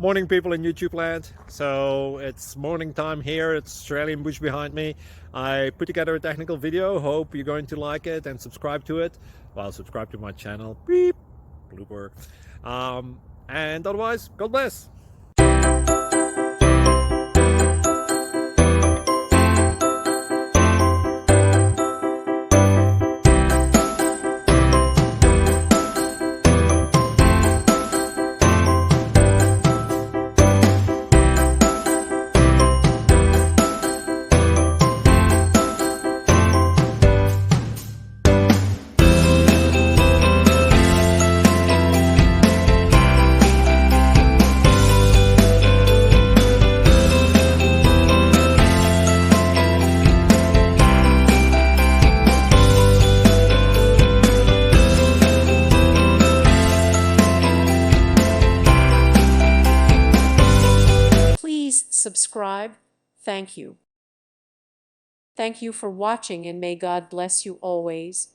Morning, people in YouTube land. So it's morning time here. It's Australian bush behind me. I put together a technical video. Hope you're going to like it and subscribe to it. Well, subscribe to my channel. Beep. Blooper. And otherwise, God bless. Please subscribe. Thank you. Thank you for watching, and may God bless you always.